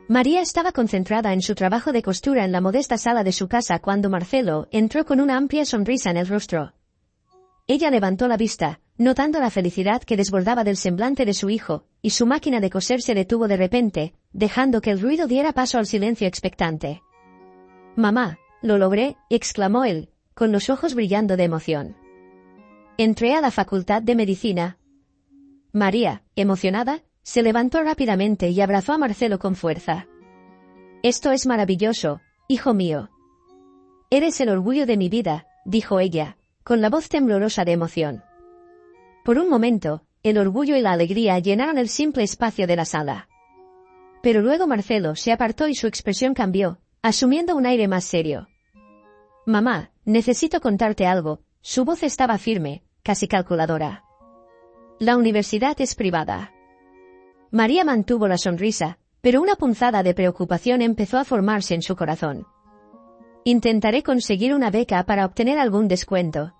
María estaba concentrada en su trabajo de costura en la modesta sala de su casa cuando Marcelo entró con una amplia sonrisa en el rostro. Ella levantó la vista, notando la felicidad que desbordaba del semblante de su hijo, y su máquina de coser se detuvo de repente, dejando que el ruido diera paso al silencio expectante. «Mamá, lo logré», exclamó él, con los ojos brillando de emoción. «Entré a la Facultad de Medicina». María, emocionada, se levantó rápidamente y abrazó a Marcelo con fuerza. «Esto es maravilloso, hijo mío. Eres el orgullo de mi vida», dijo ella, con la voz temblorosa de emoción. Por un momento, el orgullo y la alegría llenaron el simple espacio de la sala. Pero luego Marcelo se apartó y su expresión cambió, asumiendo un aire más serio. «Mamá, necesito contarte algo», su voz estaba firme, casi calculadora. «La universidad es privada». María mantuvo la sonrisa, pero una punzada de preocupación empezó a formarse en su corazón. «Intentaré conseguir una beca para obtener algún descuento».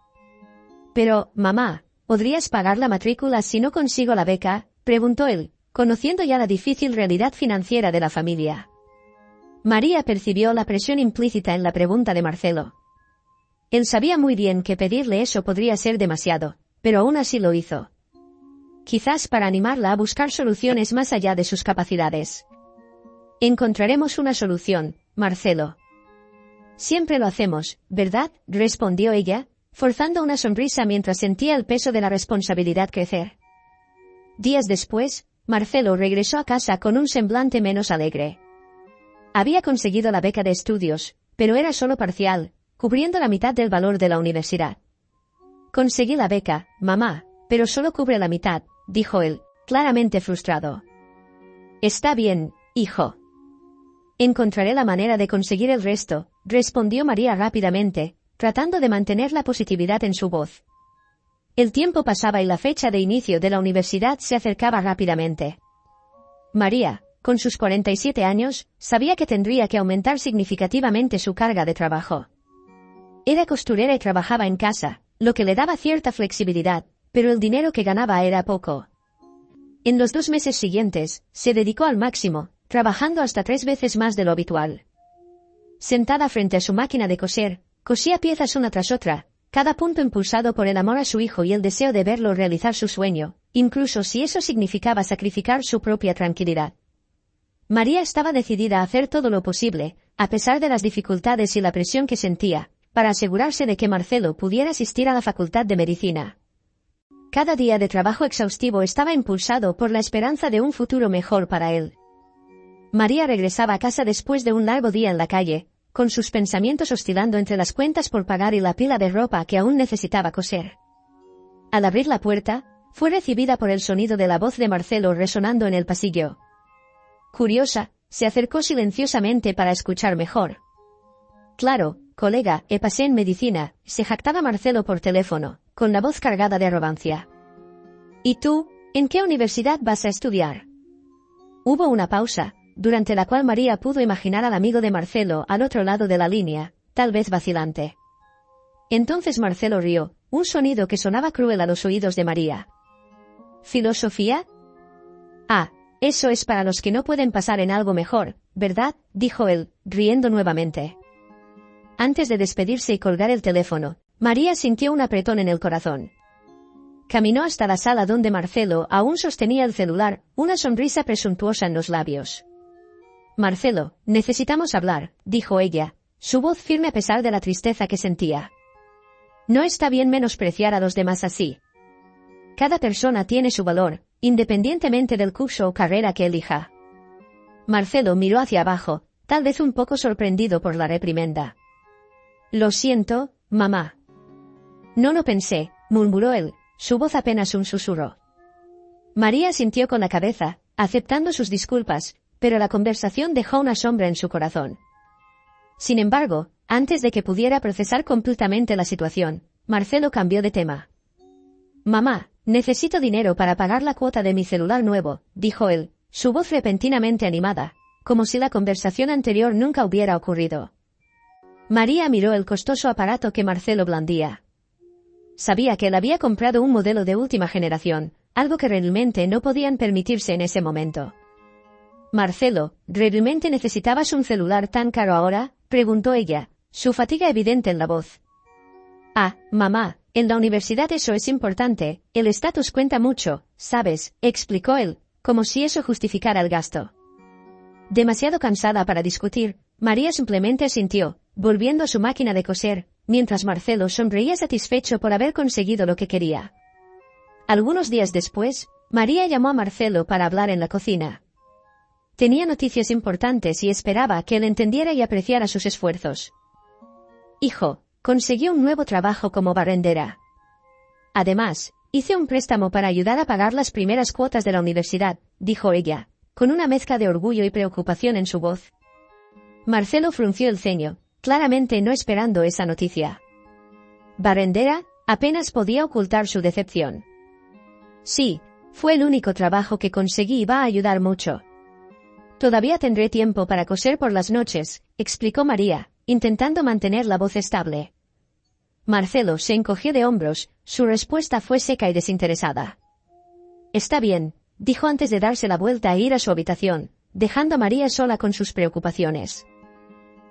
«Pero, mamá, ¿podrías pagar la matrícula si no consigo la beca?», preguntó él, conociendo ya la difícil realidad financiera de la familia. María percibió la presión implícita en la pregunta de Marcelo. Él sabía muy bien que pedirle eso podría ser demasiado, pero aún así lo hizo. Quizás para animarla a buscar soluciones más allá de sus capacidades. «Encontraremos una solución, Marcelo». «Siempre lo hacemos, ¿verdad?», respondió ella, forzando una sonrisa mientras sentía el peso de la responsabilidad crecer. Días después, Marcelo regresó a casa con un semblante menos alegre. Había conseguido la beca de estudios, pero era solo parcial, cubriendo la mitad del valor de la universidad. «Conseguí la beca, mamá, pero solo cubre la mitad», dijo él, claramente frustrado. «Está bien, hijo. Encontraré la manera de conseguir el resto», respondió María rápidamente, tratando de mantener la positividad en su voz. El tiempo pasaba y la fecha de inicio de la universidad se acercaba rápidamente. María, con sus 47 años, sabía que tendría que aumentar significativamente su carga de trabajo. Era costurera y trabajaba en casa, lo que le daba cierta flexibilidad, pero el dinero que ganaba era poco. En los 2 meses siguientes, se dedicó al máximo, trabajando hasta 3 veces más de lo habitual. Sentada frente a su máquina de coser, cosía piezas una tras otra, cada punto impulsado por el amor a su hijo y el deseo de verlo realizar su sueño, incluso si eso significaba sacrificar su propia tranquilidad. María estaba decidida a hacer todo lo posible, a pesar de las dificultades y la presión que sentía, para asegurarse de que Marcelo pudiera asistir a la Facultad de Medicina. Cada día de trabajo exhaustivo estaba impulsado por la esperanza de un futuro mejor para él. María regresaba a casa después de un largo día en la calle, con sus pensamientos oscilando entre las cuentas por pagar y la pila de ropa que aún necesitaba coser. Al abrir la puerta, fue recibida por el sonido de la voz de Marcelo resonando en el pasillo. Curiosa, se acercó silenciosamente para escuchar mejor. «Claro, colega, pasé en medicina», se jactaba Marcelo por teléfono, con la voz cargada de arrogancia. «¿Y tú, en qué universidad vas a estudiar?». Hubo una pausa, durante la cual María pudo imaginar al amigo de Marcelo al otro lado de la línea, tal vez vacilante. Entonces Marcelo rió, un sonido que sonaba cruel a los oídos de María. «¿Filosofía? Ah, eso es para los que no pueden pasar en algo mejor, ¿verdad?», dijo él, riendo nuevamente. Antes de despedirse y colgar el teléfono, María sintió un apretón en el corazón. Caminó hasta la sala donde Marcelo aún sostenía el celular, una sonrisa presuntuosa en los labios. «Marcelo, necesitamos hablar», dijo ella, su voz firme a pesar de la tristeza que sentía. «No está bien menospreciar a los demás así. Cada persona tiene su valor, independientemente del curso o carrera que elija». Marcelo miró hacia abajo, tal vez un poco sorprendido por la reprimenda. «Lo siento, mamá». «No lo pensé», murmuró él, su voz apenas un susurro. María sintió con la cabeza, aceptando sus disculpas, pero la conversación dejó una sombra en su corazón. Sin embargo, antes de que pudiera procesar completamente la situación, Marcelo cambió de tema. «Mamá, necesito dinero para pagar la cuota de mi celular nuevo», dijo él, su voz repentinamente animada, como si la conversación anterior nunca hubiera ocurrido. María miró el costoso aparato que Marcelo blandía. Sabía que él había comprado un modelo de última generación, algo que realmente no podían permitirse en ese momento. Marcelo, ¿realmente necesitabas un celular tan caro ahora?, preguntó ella, su fatiga evidente en la voz. Ah, mamá, en la universidad eso es importante, el estatus cuenta mucho, ¿sabes?, explicó él, como si eso justificara el gasto. Demasiado cansada para discutir, María simplemente asintió, volviendo a su máquina de coser, mientras Marcelo sonreía satisfecho por haber conseguido lo que quería. Algunos días después, María llamó a Marcelo para hablar en la cocina. Tenía noticias importantes y esperaba que él entendiera y apreciara sus esfuerzos. Hijo, conseguí un nuevo trabajo como barrendera. Además, hice un préstamo para ayudar a pagar las primeras cuotas de la universidad, dijo ella, con una mezcla de orgullo y preocupación en su voz. Marcelo frunció el ceño, claramente no esperando esa noticia. ¿Barrendera? Apenas podía ocultar su decepción. Sí, fue el único trabajo que conseguí y va a ayudar mucho. Todavía tendré tiempo para coser por las noches, explicó María, intentando mantener la voz estable. Marcelo se encogió de hombros, su respuesta fue seca y desinteresada. Está bien, dijo antes de darse la vuelta e ir a su habitación, dejando a María sola con sus preocupaciones.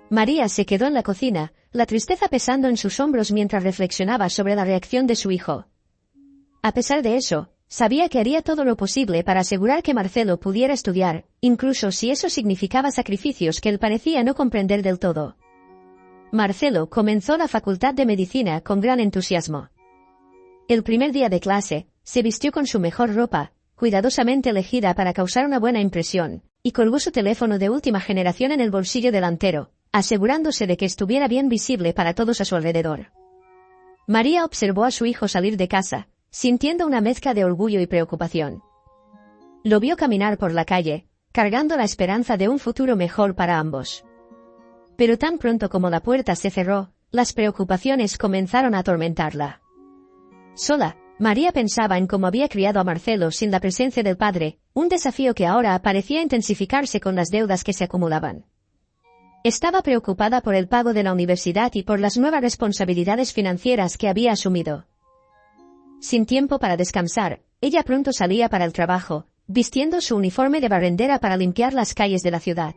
María se quedó en la cocina, la tristeza pesando en sus hombros mientras reflexionaba sobre la reacción de su hijo. A pesar de eso, sabía que haría todo lo posible para asegurar que Marcelo pudiera estudiar, incluso si eso significaba sacrificios que él parecía no comprender del todo. Marcelo comenzó la facultad de medicina con gran entusiasmo. El primer día de clase, se vistió con su mejor ropa, cuidadosamente elegida para causar una buena impresión, y colgó su teléfono de última generación en el bolsillo delantero, asegurándose de que estuviera bien visible para todos a su alrededor. María observó a su hijo salir de casa, sintiendo una mezcla de orgullo y preocupación. Lo vio caminar por la calle, cargando la esperanza de un futuro mejor para ambos. Pero tan pronto como la puerta se cerró, las preocupaciones comenzaron a atormentarla. Sola, María pensaba en cómo había criado a Marcelo sin la presencia del padre, un desafío que ahora parecía intensificarse con las deudas que se acumulaban. Estaba preocupada por el pago de la universidad y por las nuevas responsabilidades financieras que había asumido. Sin tiempo para descansar, ella pronto salía para el trabajo, vistiendo su uniforme de barrendera para limpiar las calles de la ciudad.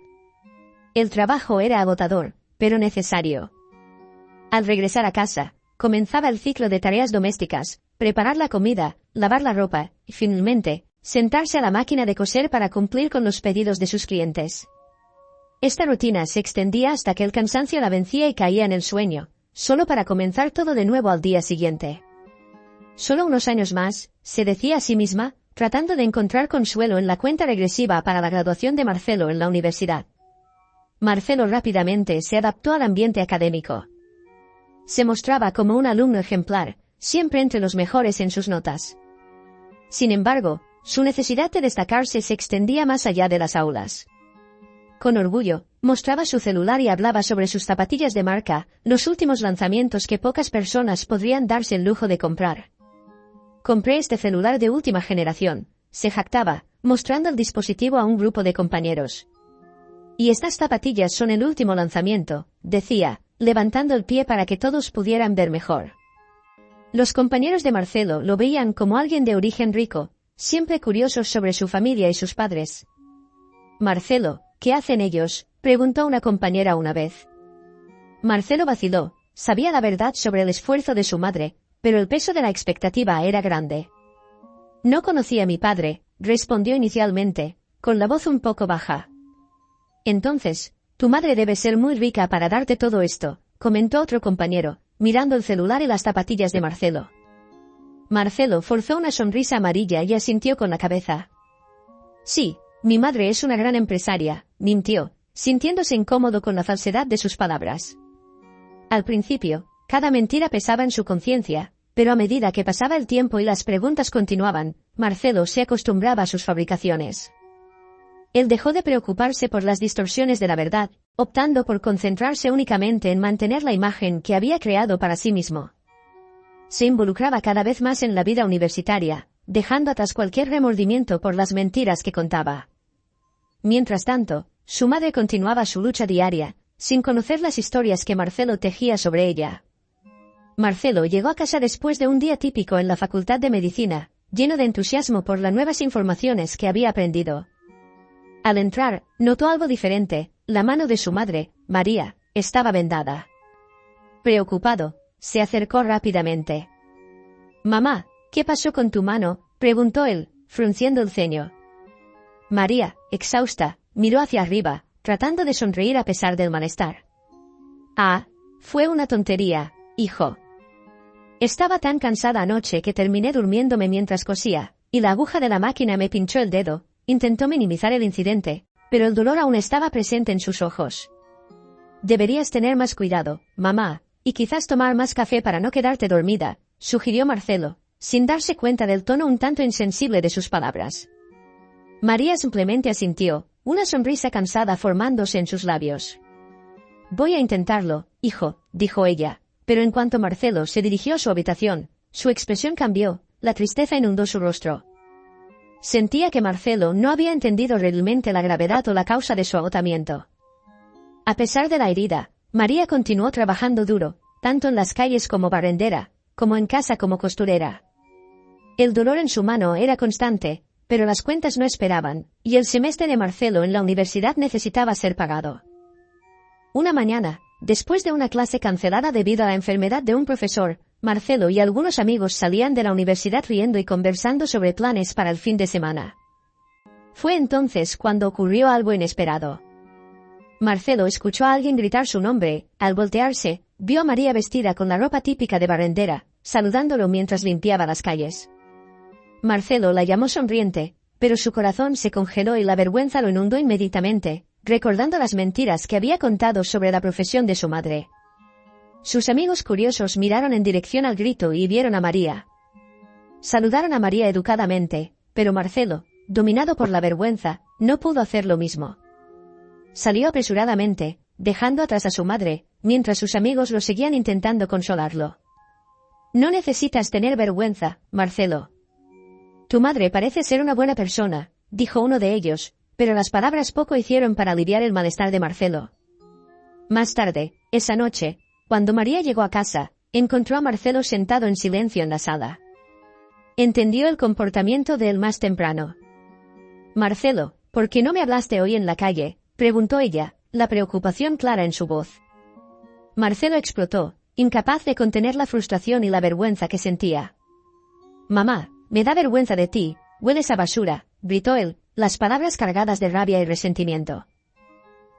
El trabajo era agotador, pero necesario. Al regresar a casa, comenzaba el ciclo de tareas domésticas, preparar la comida, lavar la ropa, y finalmente, sentarse a la máquina de coser para cumplir con los pedidos de sus clientes. Esta rutina se extendía hasta que el cansancio la vencía y caía en el sueño, solo para comenzar todo de nuevo al día siguiente. Solo unos años más, se decía a sí misma, tratando de encontrar consuelo en la cuenta regresiva para la graduación de Marcelo en la universidad. Marcelo rápidamente se adaptó al ambiente académico. Se mostraba como un alumno ejemplar, siempre entre los mejores en sus notas. Sin embargo, su necesidad de destacarse se extendía más allá de las aulas. Con orgullo, mostraba su celular y hablaba sobre sus zapatillas de marca, los últimos lanzamientos que pocas personas podrían darse el lujo de comprar. Compré este celular de última generación, se jactaba, mostrando el dispositivo a un grupo de compañeros. Y estas zapatillas son el último lanzamiento, decía, levantando el pie para que todos pudieran ver mejor. Los compañeros de Marcelo lo veían como alguien de origen rico, siempre curiosos sobre su familia y sus padres. Marcelo, ¿qué hacen ellos?, preguntó una compañera una vez. Marcelo vaciló, sabía la verdad sobre el esfuerzo de su madre, pero el peso de la expectativa era grande. No conocí a mi padre, respondió inicialmente, con la voz un poco baja. Entonces, tu madre debe ser muy rica para darte todo esto, comentó otro compañero, mirando el celular y las zapatillas de Marcelo. Marcelo forzó una sonrisa amarilla y asintió con la cabeza. Sí, mi madre es una gran empresaria, mintió, sintiéndose incómodo con la falsedad de sus palabras. Al principio, cada mentira pesaba en su conciencia, pero a medida que pasaba el tiempo y las preguntas continuaban, Marcelo se acostumbraba a sus fabricaciones. Él dejó de preocuparse por las distorsiones de la verdad, optando por concentrarse únicamente en mantener la imagen que había creado para sí mismo. Se involucraba cada vez más en la vida universitaria, dejando atrás cualquier remordimiento por las mentiras que contaba. Mientras tanto, su madre continuaba su lucha diaria, sin conocer las historias que Marcelo tejía sobre ella. Marcelo llegó a casa después de un día típico en la Facultad de Medicina, lleno de entusiasmo por las nuevas informaciones que había aprendido. Al entrar, notó algo diferente. La mano de su madre, María, estaba vendada. Preocupado, se acercó rápidamente. «Mamá, ¿qué pasó con tu mano?», preguntó él, frunciendo el ceño. María, exhausta, miró hacia arriba, tratando de sonreír a pesar del malestar. «Ah, fue una tontería, hijo. Estaba tan cansada anoche que terminé durmiéndome mientras cosía, y la aguja de la máquina me pinchó el dedo». Intentó minimizar el incidente, pero el dolor aún estaba presente en sus ojos. «Deberías tener más cuidado, mamá, y quizás tomar más café para no quedarte dormida», sugirió Marcelo, sin darse cuenta del tono un tanto insensible de sus palabras. María simplemente asintió, una sonrisa cansada formándose en sus labios. «Voy a intentarlo, hijo», dijo ella, pero en cuanto Marcelo se dirigió a su habitación, su expresión cambió, la tristeza inundó su rostro. Sentía que Marcelo no había entendido realmente la gravedad o la causa de su agotamiento. A pesar de la herida, María continuó trabajando duro, tanto en las calles como barrendera, como en casa como costurera. El dolor en su mano era constante, pero las cuentas no esperaban, y el semestre de Marcelo en la universidad necesitaba ser pagado. Una mañana, después de una clase cancelada debido a la enfermedad de un profesor, Marcelo y algunos amigos salían de la universidad riendo y conversando sobre planes para el fin de semana. Fue entonces cuando ocurrió algo inesperado. Marcelo escuchó a alguien gritar su nombre. Al voltearse, vio a María vestida con la ropa típica de barrendera, saludándolo mientras limpiaba las calles. Marcelo la llamó sonriente, pero su corazón se congeló y la vergüenza lo inundó inmediatamente, recordando las mentiras que había contado sobre la profesión de su madre. Sus amigos curiosos miraron en dirección al grito y vieron a María. Saludaron a María educadamente, pero Marcelo, dominado por la vergüenza, no pudo hacer lo mismo. Salió apresuradamente, dejando atrás a su madre, mientras sus amigos lo seguían intentando consolarlo. «No necesitas tener vergüenza, Marcelo. Tu madre parece ser una buena persona», dijo uno de ellos, pero las palabras poco hicieron para aliviar el malestar de Marcelo. Más tarde, esa noche, cuando María llegó a casa, encontró a Marcelo sentado en silencio en la sala. Entendió el comportamiento de él más temprano. «Marcelo, ¿por qué no me hablaste hoy en la calle?», preguntó ella, la preocupación clara en su voz. Marcelo explotó, incapaz de contener la frustración y la vergüenza que sentía. «Mamá, me da vergüenza de ti, hueles a basura», gritó él, las palabras cargadas de rabia y resentimiento.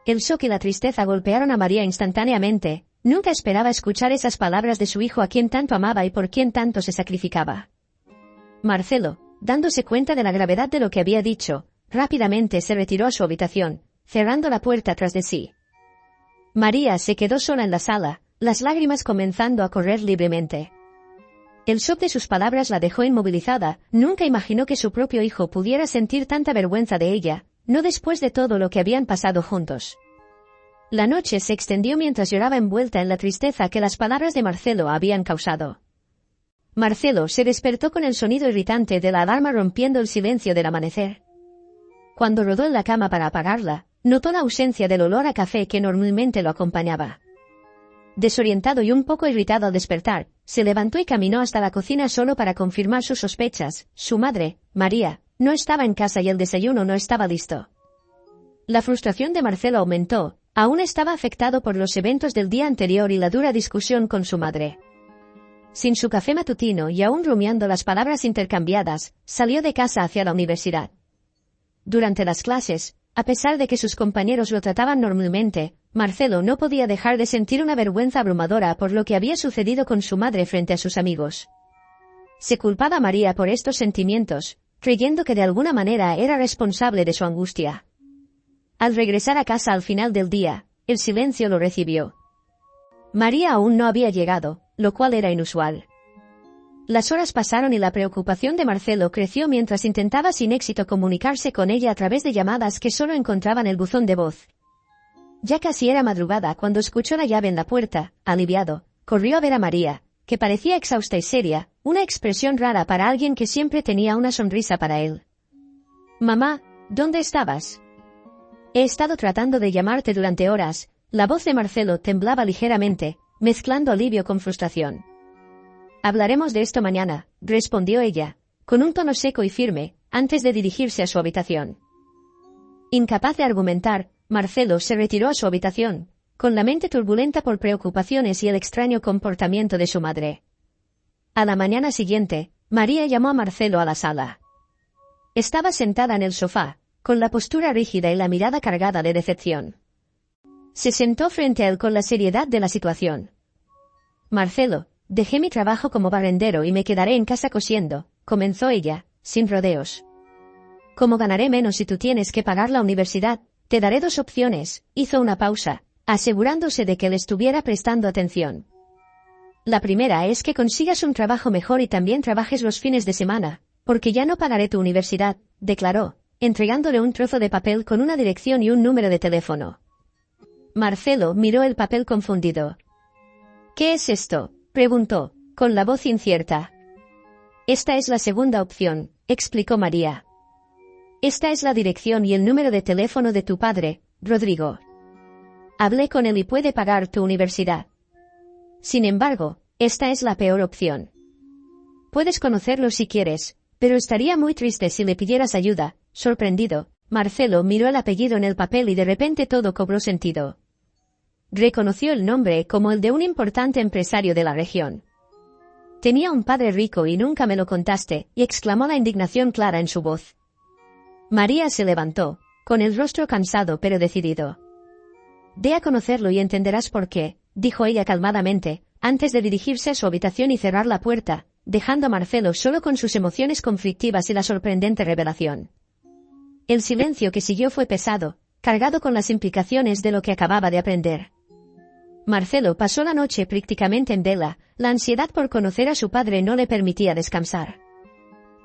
El shock y la tristeza golpearon a María instantáneamente. Nunca esperaba escuchar esas palabras de su hijo a quien tanto amaba y por quien tanto se sacrificaba. Marcelo, dándose cuenta de la gravedad de lo que había dicho, rápidamente se retiró a su habitación, cerrando la puerta tras de sí. María se quedó sola en la sala, las lágrimas comenzando a correr libremente. El shock de sus palabras la dejó inmovilizada. Nunca imaginó que su propio hijo pudiera sentir tanta vergüenza de ella, no después de todo lo que habían pasado juntos. La noche se extendió mientras lloraba envuelta en la tristeza que las palabras de Marcelo habían causado. Marcelo se despertó con el sonido irritante de la alarma rompiendo el silencio del amanecer. Cuando rodó en la cama para apagarla, notó la ausencia del olor a café que normalmente lo acompañaba. Desorientado y un poco irritado al despertar, se levantó y caminó hasta la cocina solo para confirmar sus sospechas. Su madre, María, no estaba en casa y el desayuno no estaba listo. La frustración de Marcelo aumentó. Aún estaba afectado por los eventos del día anterior y la dura discusión con su madre. Sin su café matutino y aún rumiando las palabras intercambiadas, salió de casa hacia la universidad. Durante las clases, a pesar de que sus compañeros lo trataban normalmente, Marcelo no podía dejar de sentir una vergüenza abrumadora por lo que había sucedido con su madre frente a sus amigos. Se culpaba a María por estos sentimientos, creyendo que de alguna manera era responsable de su angustia. Al regresar a casa al final del día, el silencio lo recibió. María aún no había llegado, lo cual era inusual. Las horas pasaron y la preocupación de Marcelo creció mientras intentaba sin éxito comunicarse con ella a través de llamadas que solo encontraban el buzón de voz. Ya casi era madrugada cuando escuchó la llave en la puerta. Aliviado, corrió a ver a María, que parecía exhausta y seria, una expresión rara para alguien que siempre tenía una sonrisa para él. «Mamá, ¿dónde estabas? He estado tratando de llamarte durante horas». La voz de Marcelo temblaba ligeramente, mezclando alivio con frustración. «Hablaremos de esto mañana», respondió ella, con un tono seco y firme, antes de dirigirse a su habitación. Incapaz de argumentar, Marcelo se retiró a su habitación, con la mente turbulenta por preocupaciones y el extraño comportamiento de su madre. A la mañana siguiente, María llamó a Marcelo a la sala. Estaba sentada en el sofá, con la postura rígida y la mirada cargada de decepción. Se sentó frente a él con la seriedad de la situación. «Marcelo, dejé mi trabajo como barrendero y me quedaré en casa cosiendo», comenzó ella, sin rodeos. «Como ganaré menos si tú tienes que pagar la universidad, te daré dos opciones», hizo una pausa, asegurándose de que le estuviera prestando atención. «La primera es que consigas un trabajo mejor y también trabajes los fines de semana, porque ya no pagaré tu universidad», declaró, entregándole un trozo de papel con una dirección y un número de teléfono. Marcelo miró el papel confundido. «¿Qué es esto?», preguntó, con la voz incierta. «Esta es la segunda opción», explicó María. «Esta es la dirección y el número de teléfono de tu padre, Rodrigo. Hablé con él y puede pagar tu universidad. Sin embargo, esta es la peor opción. Puedes conocerlo si quieres, pero estaría muy triste si le pidieras ayuda». Sorprendido, Marcelo miró el apellido en el papel y de repente todo cobró sentido. Reconoció el nombre como el de un importante empresario de la región. «Tenía un padre rico y nunca me lo contaste», y exclamó la indignación clara en su voz. María se levantó, con el rostro cansado pero decidido. «Ve a conocerlo y entenderás por qué», dijo ella calmadamente, antes de dirigirse a su habitación y cerrar la puerta, dejando a Marcelo solo con sus emociones conflictivas y la sorprendente revelación. El silencio que siguió fue pesado, cargado con las implicaciones de lo que acababa de aprender. Marcelo pasó la noche prácticamente en vela, la ansiedad por conocer a su padre no le permitía descansar.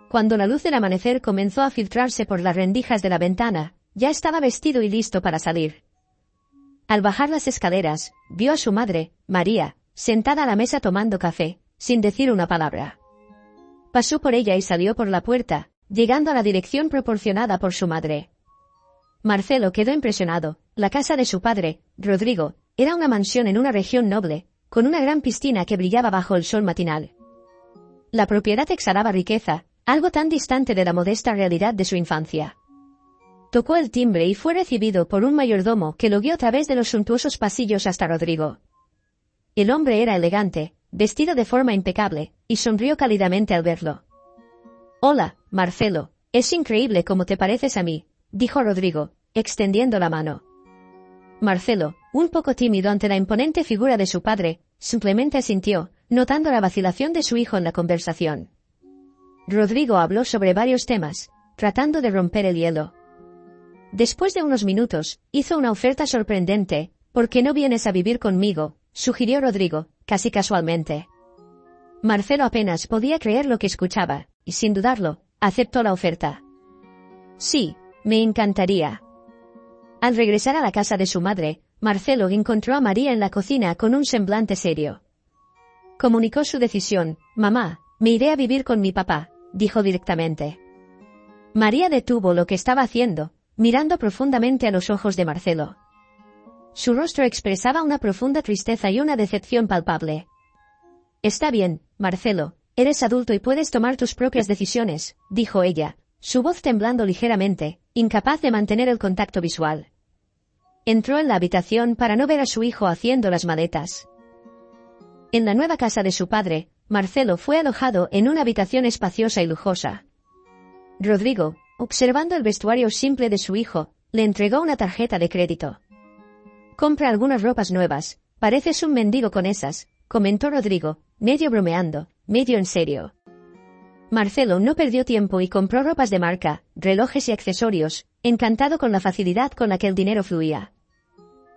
Cuando la luz del amanecer comenzó a filtrarse por las rendijas de la ventana, ya estaba vestido y listo para salir. Al bajar las escaleras, vio a su madre, María, sentada a la mesa tomando café, sin decir una palabra. Pasó por ella y salió por la puerta, llegando a la dirección proporcionada por su madre. Marcelo quedó impresionado. La casa de su padre, Rodrigo, era una mansión en una región noble, con una gran piscina que brillaba bajo el sol matinal. La propiedad exhalaba riqueza, algo tan distante de la modesta realidad de su infancia. Tocó el timbre y fue recibido por un mayordomo que lo guió a través de los suntuosos pasillos hasta Rodrigo. El hombre era elegante, vestido de forma impecable, y sonrió cálidamente al verlo. «Hola, Marcelo, es increíble cómo te pareces a mí», dijo Rodrigo, extendiendo la mano. Marcelo, un poco tímido ante la imponente figura de su padre, simplemente asintió, notando la vacilación de su hijo en la conversación. Rodrigo habló sobre varios temas, tratando de romper el hielo. Después de unos minutos, hizo una oferta sorprendente. «¿Por qué no vienes a vivir conmigo?», sugirió Rodrigo, casi casualmente. Marcelo apenas podía creer lo que escuchaba, y sin dudarlo, aceptó la oferta. «Sí, me encantaría». Al regresar a la casa de su madre, Marcelo encontró a María en la cocina con un semblante serio. Comunicó su decisión. «Mamá, me iré a vivir con mi papá», dijo directamente. María detuvo lo que estaba haciendo, mirando profundamente a los ojos de Marcelo. Su rostro expresaba una profunda tristeza y una decepción palpable. «Está bien, Marcelo, eres adulto y puedes tomar tus propias decisiones», dijo ella, su voz temblando ligeramente, incapaz de mantener el contacto visual. Entró en la habitación para no ver a su hijo haciendo las maletas. En la nueva casa de su padre, Marcelo fue alojado en una habitación espaciosa y lujosa. Rodrigo, observando el vestuario simple de su hijo, le entregó una tarjeta de crédito. «Compra algunas ropas nuevas, pareces un mendigo con esas», comentó Rodrigo, medio bromeando, medio en serio. Marcelo no perdió tiempo y compró ropas de marca, relojes y accesorios, encantado con la facilidad con la que el dinero fluía.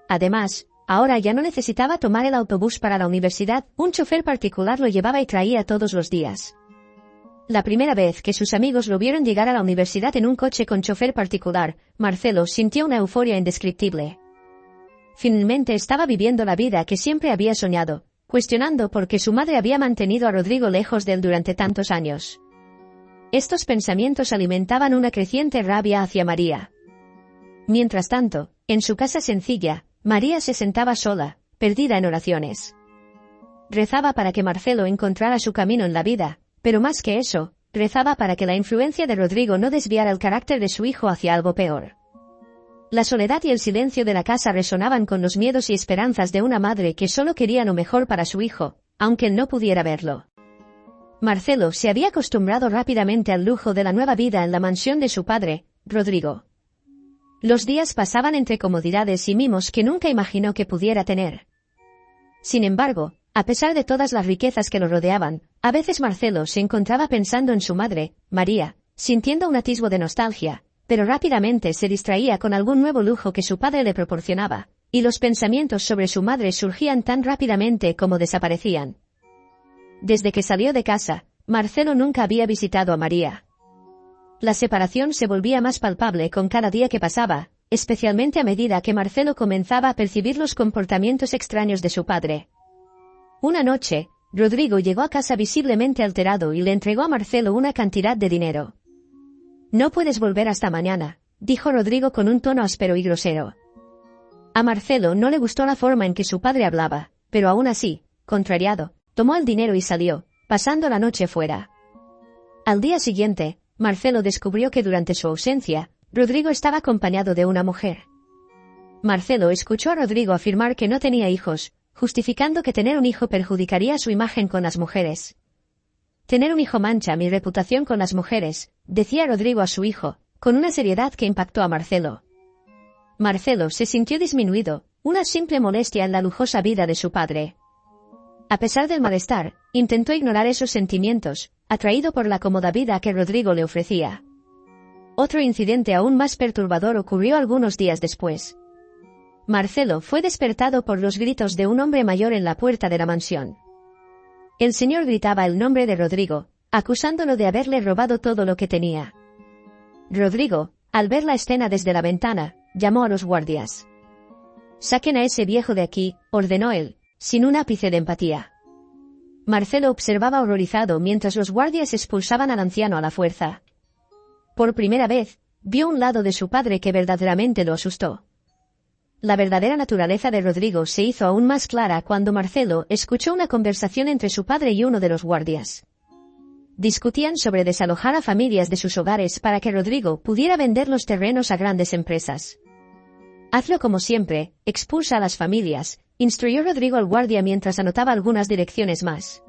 Además, ahora ya no necesitaba tomar el autobús para la universidad, un chofer particular lo llevaba y traía todos los días. La primera vez que sus amigos lo vieron llegar a la universidad en un coche con chofer particular, Marcelo sintió una euforia indescriptible. Finalmente estaba viviendo la vida que siempre había soñado, cuestionando por qué su madre había mantenido a Rodrigo lejos de él durante tantos años. Estos pensamientos alimentaban una creciente rabia hacia María. Mientras tanto, en su casa sencilla, María se sentaba sola, perdida en oraciones. Rezaba para que Marcelo encontrara su camino en la vida, pero más que eso, rezaba para que la influencia de Rodrigo no desviara el carácter de su hijo hacia algo peor. La soledad y el silencio de la casa resonaban con los miedos y esperanzas de una madre que solo quería lo mejor para su hijo, aunque él no pudiera verlo. Marcelo se había acostumbrado rápidamente al lujo de la nueva vida en la mansión de su padre, Rodrigo. Los días pasaban entre comodidades y mimos que nunca imaginó que pudiera tener. Sin embargo, a pesar de todas las riquezas que lo rodeaban, a veces Marcelo se encontraba pensando en su madre, María, sintiendo un atisbo de nostalgia, pero rápidamente se distraía con algún nuevo lujo que su padre le proporcionaba, y los pensamientos sobre su madre surgían tan rápidamente como desaparecían. Desde que salió de casa, Marcelo nunca había visitado a María. La separación se volvía más palpable con cada día que pasaba, especialmente a medida que Marcelo comenzaba a percibir los comportamientos extraños de su padre. Una noche, Rodrigo llegó a casa visiblemente alterado y le entregó a Marcelo una cantidad de dinero. «No puedes volver hasta mañana», dijo Rodrigo con un tono áspero y grosero. A Marcelo no le gustó la forma en que su padre hablaba, pero aún así, contrariado, tomó el dinero y salió, pasando la noche fuera. Al día siguiente, Marcelo descubrió que durante su ausencia, Rodrigo estaba acompañado de una mujer. Marcelo escuchó a Rodrigo afirmar que no tenía hijos, justificando que tener un hijo perjudicaría su imagen con las mujeres. «Tener un hijo mancha mi reputación con las mujeres», decía Rodrigo a su hijo, con una seriedad que impactó a Marcelo. Marcelo se sintió disminuido, una simple molestia en la lujosa vida de su padre. A pesar del malestar, intentó ignorar esos sentimientos, atraído por la cómoda vida que Rodrigo le ofrecía. Otro incidente aún más perturbador ocurrió algunos días después. Marcelo fue despertado por los gritos de un hombre mayor en la puerta de la mansión. El señor gritaba el nombre de Rodrigo, acusándolo de haberle robado todo lo que tenía. Rodrigo, al ver la escena desde la ventana, llamó a los guardias. «Saquen a ese viejo de aquí», ordenó él, sin un ápice de empatía. Marcelo observaba horrorizado mientras los guardias expulsaban al anciano a la fuerza. Por primera vez, vio un lado de su padre que verdaderamente lo asustó. La verdadera naturaleza de Rodrigo se hizo aún más clara cuando Marcelo escuchó una conversación entre su padre y uno de los guardias. Discutían sobre desalojar a familias de sus hogares para que Rodrigo pudiera vender los terrenos a grandes empresas. «Hazlo como siempre, expulsa a las familias», instruyó Rodrigo al guardia mientras anotaba algunas direcciones más.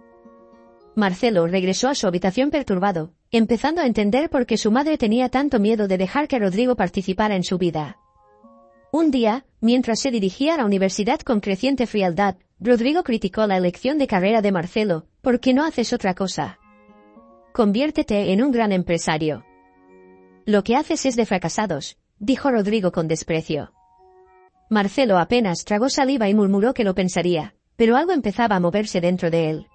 Marcelo regresó a su habitación perturbado, empezando a entender por qué su madre tenía tanto miedo de dejar que Rodrigo participara en su vida. Un día, mientras se dirigía a la universidad con creciente frialdad, Rodrigo criticó la elección de carrera de Marcelo. «¿Por qué no haces otra cosa? Conviértete en un gran empresario». «Lo que haces es de fracasados», dijo Rodrigo con desprecio. Marcelo apenas tragó saliva y murmuró que lo pensaría, pero algo empezaba a moverse dentro de él.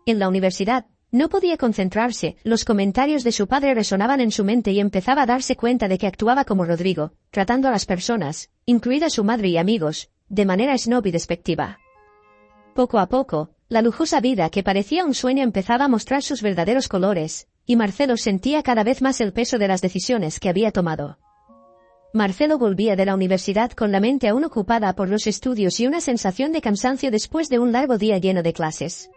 En la universidad, no podía concentrarse, los comentarios de su padre resonaban en su mente y empezaba a darse cuenta de que actuaba como Rodrigo, tratando a las personas, incluida su madre y amigos, de manera snob y despectiva. Poco a poco, la lujosa vida que parecía un sueño empezaba a mostrar sus verdaderos colores, y Marcelo sentía cada vez más el peso de las decisiones que había tomado. Marcelo volvía de la universidad con la mente aún ocupada por los estudios y una sensación de cansancio después de un largo día lleno de clases.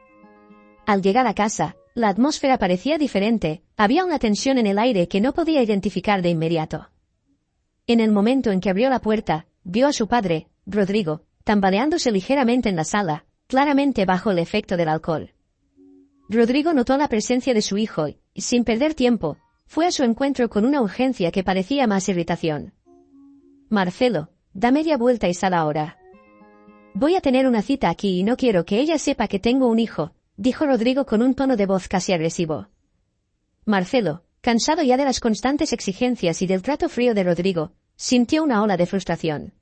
Al llegar a casa, la atmósfera parecía diferente, había una tensión en el aire que no podía identificar de inmediato. En el momento en que abrió la puerta, vio a su padre, Rodrigo, tambaleándose ligeramente en la sala, claramente bajo el efecto del alcohol. Rodrigo notó la presencia de su hijo y, sin perder tiempo, fue a su encuentro con una urgencia que parecía más irritación. «Marcelo, da media vuelta y sal ahora. Voy a tener una cita aquí y no quiero que ella sepa que tengo un hijo», dijo Rodrigo con un tono de voz casi agresivo. Marcelo, cansado ya de las constantes exigencias y del trato frío de Rodrigo, sintió una ola de frustración.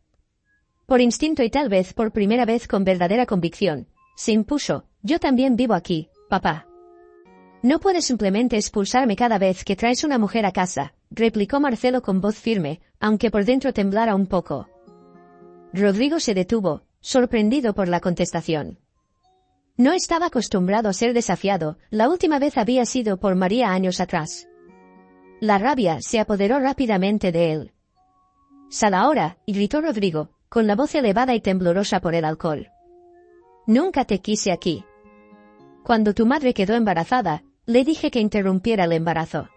Por instinto y tal vez por primera vez con verdadera convicción, se impuso: «Yo también vivo aquí, papá». «No puedes simplemente expulsarme cada vez que traes una mujer a casa», replicó Marcelo con voz firme, aunque por dentro temblara un poco. Rodrigo se detuvo, sorprendido por la contestación. No estaba acostumbrado a ser desafiado, la última vez había sido por María años atrás. La rabia se apoderó rápidamente de él. «Sal ahora», gritó Rodrigo, con la voz elevada y temblorosa por el alcohol. «Nunca te quise aquí. Cuando tu madre quedó embarazada, le dije que interrumpiera el embarazo.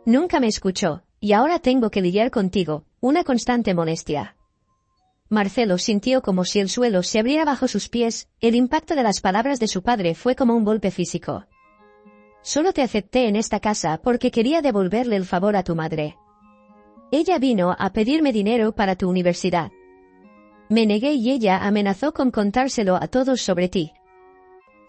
Nunca me escuchó, y ahora tengo que lidiar contigo», una constante molestia. Marcelo sintió como si el suelo se abriera bajo sus pies, el impacto de las palabras de su padre fue como un golpe físico. Solo te acepté en esta casa porque quería devolverle el favor a tu madre. Ella vino a pedirme dinero para tu universidad. Me negué y ella amenazó con contárselo a todos sobre ti.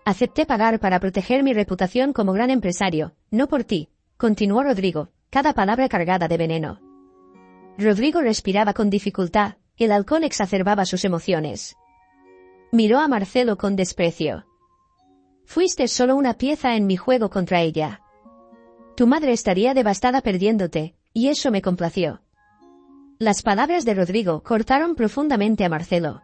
Acepté pagar para proteger mi reputación como gran empresario, no por ti, continuó Rodrigo, cada palabra cargada de veneno. Rodrigo respiraba con dificultad, el alcohol exacerbaba sus emociones. Miró a Marcelo con desprecio. Fuiste solo una pieza en mi juego contra ella. Tu madre estaría devastada perdiéndote, y eso me complació. Las palabras de Rodrigo cortaron profundamente a Marcelo.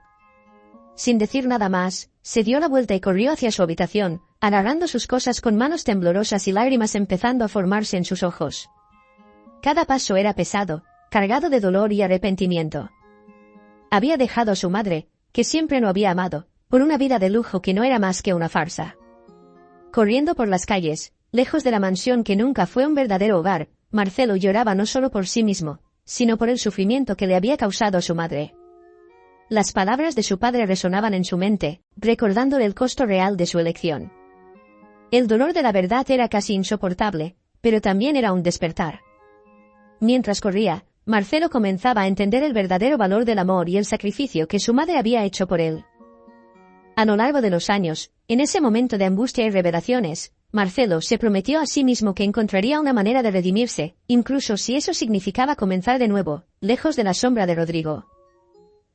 Sin decir nada más, se dio la vuelta y corrió hacia su habitación, agarrando sus cosas con manos temblorosas y lágrimas empezando a formarse en sus ojos. Cada paso era pesado, cargado de dolor y arrepentimiento. Había dejado a su madre, que siempre lo había amado, por una vida de lujo que no era más que una farsa. Corriendo por las calles, lejos de la mansión que nunca fue un verdadero hogar, Marcelo lloraba no solo por sí mismo, sino por el sufrimiento que le había causado a su madre. Las palabras de su padre resonaban en su mente, recordándole el costo real de su elección. El dolor de la verdad era casi insoportable, pero también era un despertar. Mientras corría, Marcelo comenzaba a entender el verdadero valor del amor y el sacrificio que su madre había hecho por él. A lo largo de los años, en ese momento de angustia y revelaciones, Marcelo se prometió a sí mismo que encontraría una manera de redimirse, incluso si eso significaba comenzar de nuevo, lejos de la sombra de Rodrigo.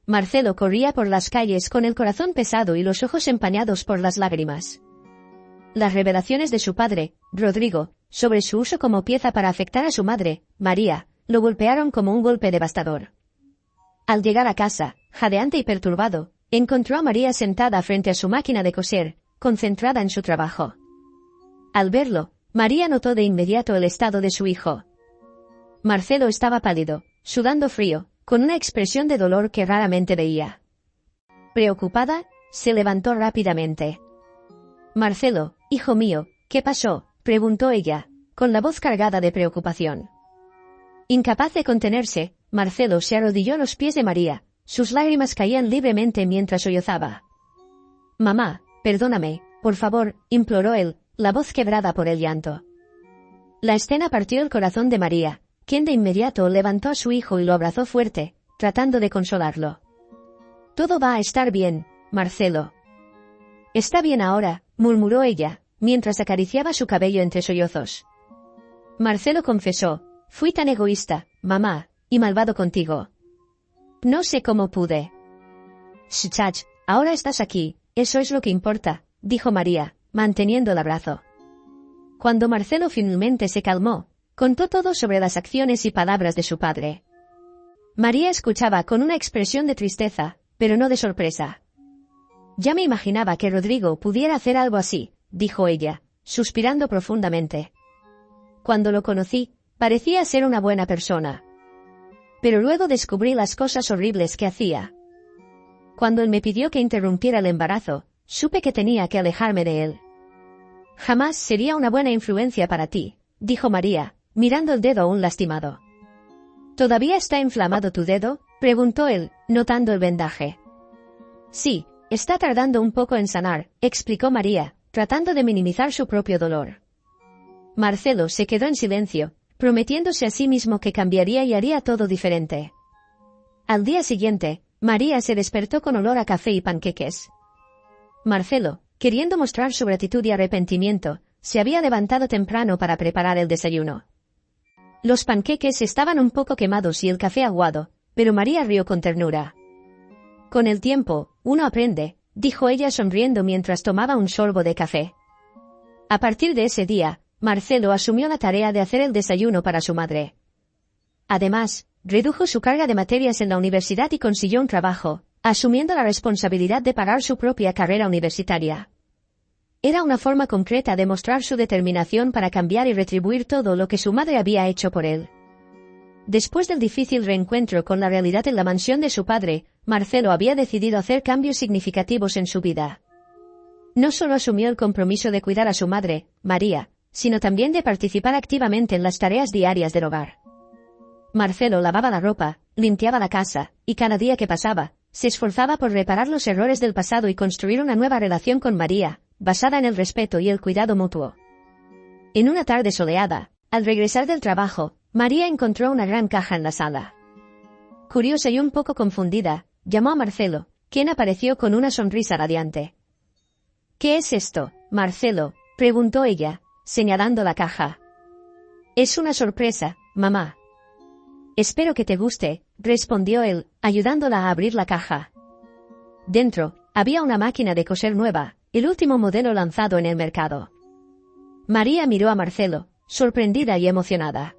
Marcelo corría por las calles con el corazón pesado y los ojos empañados por las lágrimas. Las revelaciones de su padre, Rodrigo, sobre su uso como pieza para afectar a su madre, María, lo golpearon como un golpe devastador. Al llegar a casa, jadeante y perturbado, encontró a María sentada frente a su máquina de coser, concentrada en su trabajo. Al verlo, María notó de inmediato el estado de su hijo. Marcelo estaba pálido, sudando frío, con una expresión de dolor que raramente veía. Preocupada, se levantó rápidamente. «Marcelo, hijo mío, ¿qué pasó?», preguntó ella, con la voz cargada de preocupación. Incapaz de contenerse, Marcelo se arrodilló a los pies de María, sus lágrimas caían libremente mientras sollozaba. «Mamá, perdóname, por favor», imploró él, la voz quebrada por el llanto. La escena partió el corazón de María, quien de inmediato levantó a su hijo y lo abrazó fuerte, tratando de consolarlo. «Todo va a estar bien, Marcelo». «Está bien ahora», murmuró ella, mientras acariciaba su cabello entre sollozos. Marcelo confesó: «Fui tan egoísta, mamá, y malvado contigo. No sé cómo pude». «Shchach, ahora estás aquí, eso es lo que importa», dijo María, manteniendo el abrazo. Cuando Marcelo finalmente se calmó, contó todo sobre las acciones y palabras de su padre. María escuchaba con una expresión de tristeza, pero no de sorpresa. «Ya me imaginaba que Rodrigo pudiera hacer algo así», dijo ella, suspirando profundamente. «Cuando lo conocí, parecía ser una buena persona. Pero luego descubrí las cosas horribles que hacía. Cuando él me pidió que interrumpiera el embarazo, supe que tenía que alejarme de él». «Jamás sería una buena influencia para ti», dijo María, mirando el dedo aún lastimado. «¿Todavía está inflamado tu dedo?», preguntó él, notando el vendaje. «Sí, está tardando un poco en sanar», explicó María, tratando de minimizar su propio dolor. Marcelo se quedó en silencio, prometiéndose a sí mismo que cambiaría y haría todo diferente. Al día siguiente, María se despertó con olor a café y panqueques. Marcelo, queriendo mostrar su gratitud y arrepentimiento, se había levantado temprano para preparar el desayuno. Los panqueques estaban un poco quemados y el café aguado, pero María rió con ternura. «Con el tiempo, uno aprende», dijo ella sonriendo mientras tomaba un sorbo de café. A partir de ese día, Marcelo asumió la tarea de hacer el desayuno para su madre. Además, redujo su carga de materias en la universidad y consiguió un trabajo, asumiendo la responsabilidad de pagar su propia carrera universitaria. Era una forma concreta de mostrar su determinación para cambiar y retribuir todo lo que su madre había hecho por él. Después del difícil reencuentro con la realidad en la mansión de su padre, Marcelo había decidido hacer cambios significativos en su vida. No solo asumió el compromiso de cuidar a su madre, María, sino también de participar activamente en las tareas diarias del hogar. Marcelo lavaba la ropa, limpiaba la casa, y cada día que pasaba, se esforzaba por reparar los errores del pasado y construir una nueva relación con María, basada en el respeto y el cuidado mutuo. En una tarde soleada, al regresar del trabajo, María encontró una gran caja en la sala. Curiosa y un poco confundida, llamó a Marcelo, quien apareció con una sonrisa radiante. «¿Qué es esto, Marcelo?», preguntó ella, señalando la caja. «Es una sorpresa, mamá». «Espero que te guste», respondió él, ayudándola a abrir la caja. Dentro, había una máquina de coser nueva, el último modelo lanzado en el mercado. María miró a Marcelo, sorprendida y emocionada.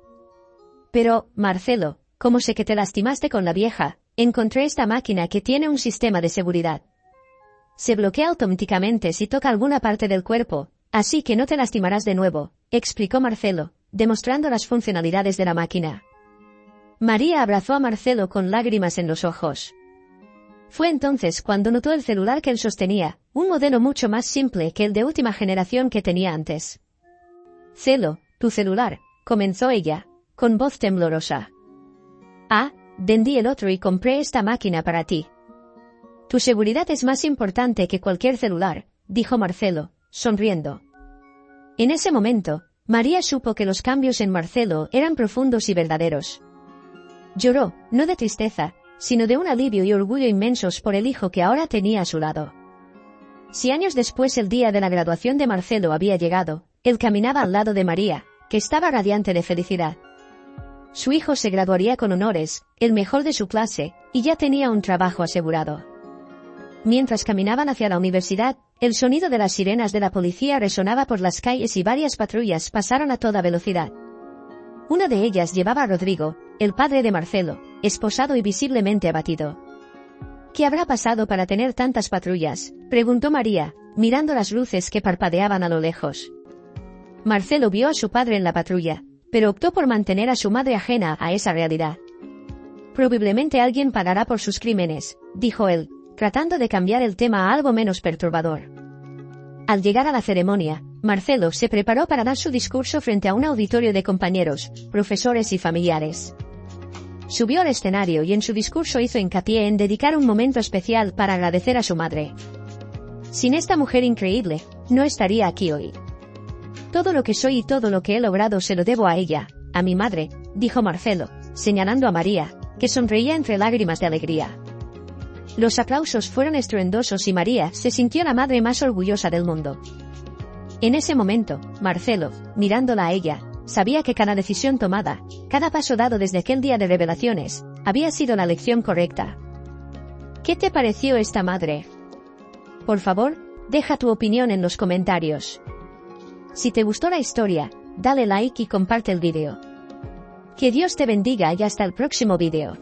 «Pero, Marcelo, ¿cómo sé que te lastimaste con la vieja? Encontré esta máquina que tiene un sistema de seguridad. Se bloquea automáticamente si toca alguna parte del cuerpo, así que no te lastimarás de nuevo», explicó Marcelo, demostrando las funcionalidades de la máquina. María abrazó a Marcelo con lágrimas en los ojos. Fue entonces cuando notó el celular que él sostenía, un modelo mucho más simple que el de última generación que tenía antes. «Celo, tu celular», comenzó ella, con voz temblorosa. «Ah, vendí el otro y compré esta máquina para ti». «Tu seguridad es más importante que cualquier celular», dijo Marcelo, sonriendo. En ese momento, María supo que los cambios en Marcelo eran profundos y verdaderos. Lloró, no de tristeza, sino de un alivio y orgullo inmensos por el hijo que ahora tenía a su lado. Si años después el día de la graduación de Marcelo había llegado, él caminaba al lado de María, que estaba radiante de felicidad. Su hijo se graduaría con honores, el mejor de su clase, y ya tenía un trabajo asegurado. Mientras caminaban hacia la universidad, el sonido de las sirenas de la policía resonaba por las calles y varias patrullas pasaron a toda velocidad. Una de ellas llevaba a Rodrigo, el padre de Marcelo, esposado y visiblemente abatido. «¿Qué habrá pasado para tener tantas patrullas?», preguntó María, mirando las luces que parpadeaban a lo lejos. Marcelo vio a su padre en la patrulla, pero optó por mantener a su madre ajena a esa realidad. «Probablemente alguien pagará por sus crímenes», dijo él, tratando de cambiar el tema a algo menos perturbador. Al llegar a la ceremonia, Marcelo se preparó para dar su discurso frente a un auditorio de compañeros, profesores y familiares. Subió al escenario y en su discurso hizo hincapié en dedicar un momento especial para agradecer a su madre. «Sin esta mujer increíble, no estaría aquí hoy. Todo lo que soy y todo lo que he logrado se lo debo a ella, a mi madre», dijo Marcelo, señalando a María, que sonreía entre lágrimas de alegría. Los aplausos fueron estruendosos y María se sintió la madre más orgullosa del mundo. En ese momento, Marcelo, mirándola a ella, sabía que cada decisión tomada, cada paso dado desde aquel día de revelaciones, había sido la lección correcta. ¿Qué te pareció esta madre? Por favor, deja tu opinión en los comentarios. Si te gustó la historia, dale like y comparte el vídeo. Que Dios te bendiga y hasta el próximo vídeo.